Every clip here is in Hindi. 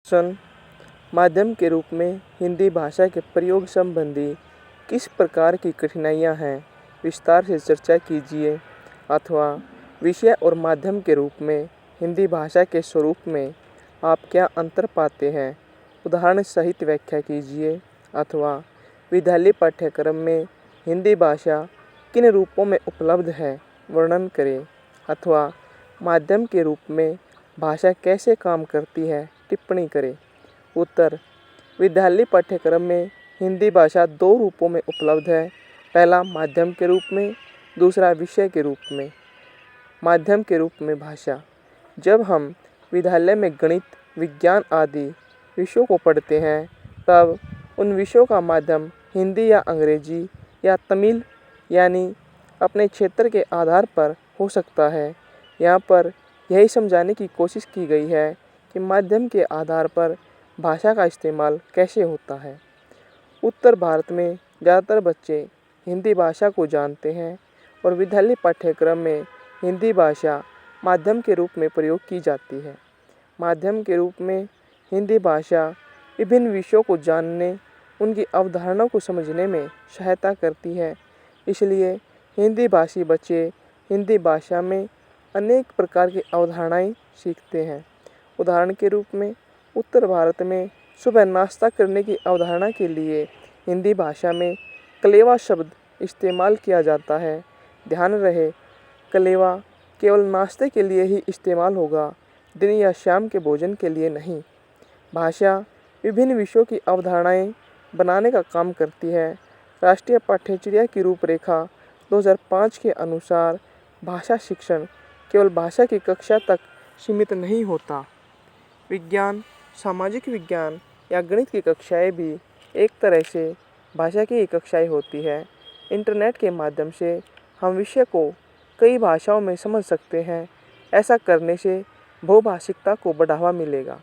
सन माध्यम के रूप में हिंदी भाषा के प्रयोग संबंधी किस प्रकार की कठिनाइयाँ हैं, विस्तार से चर्चा कीजिए। अथवा विषय और माध्यम के रूप में हिंदी भाषा के स्वरूप में आप क्या अंतर पाते हैं, उदाहरण सहित व्याख्या कीजिए। अथवा विद्यालय पाठ्यक्रम में हिंदी भाषा किन रूपों में उपलब्ध है, वर्णन करें। अथवा माध्यम के रूप में भाषा कैसे काम करती है, टिप्पणी करें। उत्तर: विद्यालय पाठ्यक्रम में हिंदी भाषा दो रूपों में उपलब्ध है, पहला माध्यम के रूप में, दूसरा विषय के रूप में। माध्यम के रूप में भाषा: जब हम विद्यालय में गणित, विज्ञान आदि विषयों को पढ़ते हैं, तब उन विषयों का माध्यम हिंदी या अंग्रेजी या तमिल यानी अपने क्षेत्र के आधार पर हो सकता है। यहाँ पर यही समझाने की कोशिश की गई है कि माध्यम के आधार पर भाषा का इस्तेमाल कैसे होता है। उत्तर भारत में ज़्यादातर बच्चे हिंदी भाषा को जानते हैं और विद्यालय पाठ्यक्रम में हिंदी भाषा माध्यम के रूप में प्रयोग की जाती है। माध्यम के रूप में हिंदी भाषा विभिन्न विषयों को जानने, उनकी अवधारणाओं को समझने में सहायता करती है। इसलिए हिंदी भाषी बच्चे हिंदी भाषा में अनेक प्रकार की अवधारणाएं सीखते हैं। उदाहरण के रूप में उत्तर भारत में सुबह नाश्ता करने की अवधारणा के लिए हिंदी भाषा में कलेवा शब्द इस्तेमाल किया जाता है। ध्यान रहे, कलेवा केवल नाश्ते के लिए ही इस्तेमाल होगा, दिन या शाम के भोजन के लिए नहीं। भाषा विभिन्न विषयों की अवधारणाएं बनाने का काम करती है। राष्ट्रीय पाठ्यचर्या की रूपरेखा 2005 के अनुसार भाषा शिक्षण केवल भाषा की कक्षा तक सीमित नहीं होता। विज्ञान, सामाजिक विज्ञान या गणित की कक्षाएं भी एक तरह से भाषा की ही कक्षाएं होती है। इंटरनेट के माध्यम से हम विषय को कई भाषाओं में समझ सकते हैं। ऐसा करने से बहुभाषिकता को बढ़ावा मिलेगा।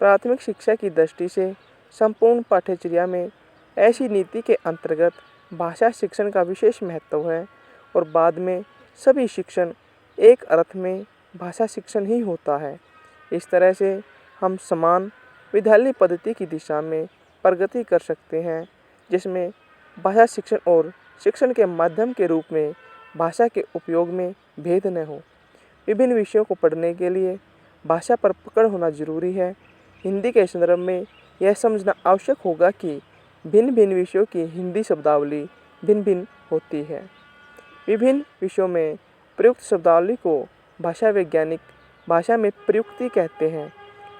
प्राथमिक शिक्षा की दृष्टि से संपूर्ण पाठ्यचर्या में ऐसी नीति के अंतर्गत भाषा शिक्षण का विशेष महत्व है और बाद में सभी शिक्षण एक अर्थ में भाषा शिक्षण ही होता है। इस तरह से हम समान विद्यालय पद्धति की दिशा में प्रगति कर सकते हैं, जिसमें भाषा शिक्षण और शिक्षण के माध्यम के रूप में भाषा के उपयोग में भेद न हो। विभिन्न विषयों को पढ़ने के लिए भाषा पर पकड़ होना जरूरी है। हिंदी के संदर्भ में यह समझना आवश्यक होगा कि भिन्न भिन्न विषयों की हिंदी शब्दावली भिन्न भिन्न होती है। विभिन्न विषयों में प्रयुक्त शब्दावली को भाषा वैज्ञानिक भाषा में प्रयुक्ति कहते हैं।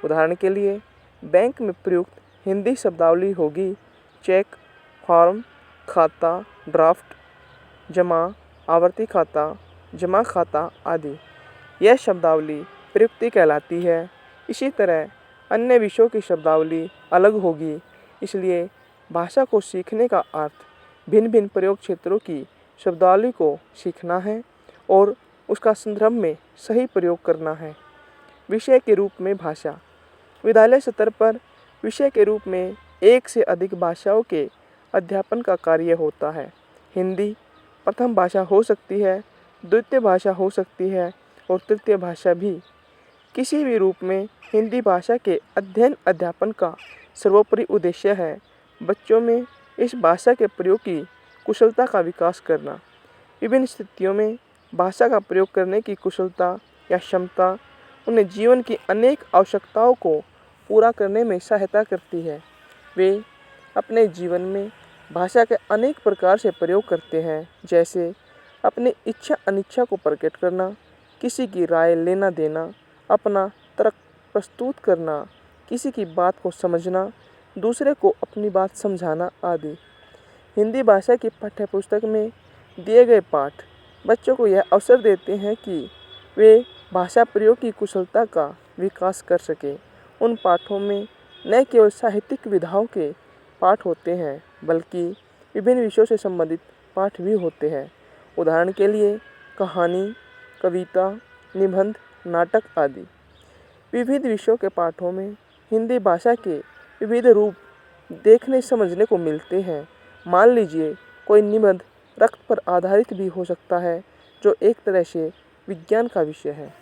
उदाहरण के लिए बैंक में प्रयुक्त हिंदी शब्दावली होगी चेक, फॉर्म, खाता, ड्राफ्ट, जमा, आवर्ती खाता, जमा खाता आदि। यह शब्दावली प्रयुक्ति कहलाती है। इसी तरह अन्य विषयों की शब्दावली अलग होगी। इसलिए भाषा को सीखने का अर्थ भिन्न भिन्न प्रयोग क्षेत्रों की शब्दावली को सीखना है और उसका संदर्भ में सही प्रयोग करना है। विषय के रूप में भाषा: विद्यालय स्तर पर विषय के रूप में एक से अधिक भाषाओं के अध्यापन का कार्य होता है। हिंदी प्रथम भाषा हो सकती है, द्वितीय भाषा हो सकती है और तृतीय भाषा भी। किसी भी रूप में हिंदी भाषा के अध्ययन अध्यापन का सर्वोपरि उद्देश्य है बच्चों में इस भाषा के प्रयोग की कुशलता का विकास करना। विभिन्न स्थितियों में भाषा का प्रयोग करने की कुशलता या क्षमता उन्हें जीवन की अनेक आवश्यकताओं को पूरा करने में सहायता करती है। वे अपने जीवन में भाषा के अनेक प्रकार से प्रयोग करते हैं, जैसे अपनी इच्छा अनिच्छा को प्रकट करना, किसी की राय लेना देना, अपना तर्क प्रस्तुत करना, किसी की बात को समझना, दूसरे को अपनी बात समझाना आदि। हिंदी भाषा की पाठ्यपुस्तक में दिए गए पाठ बच्चों को यह अवसर देते हैं कि वे भाषा प्रयोग की कुशलता का विकास कर सकें। उन पाठों में न केवल साहित्यिक विधाओं के पाठ होते हैं, बल्कि विभिन्न विषयों से संबंधित पाठ भी होते हैं। उदाहरण के लिए कहानी, कविता, निबंध, नाटक आदि। विविध विषयों के पाठों में हिंदी भाषा के विविध रूप देखने समझने को मिलते हैं। मान लीजिए कोई निबंध रक्त पर आधारित भी हो सकता है, जो एक तरह से विज्ञान का विषय है।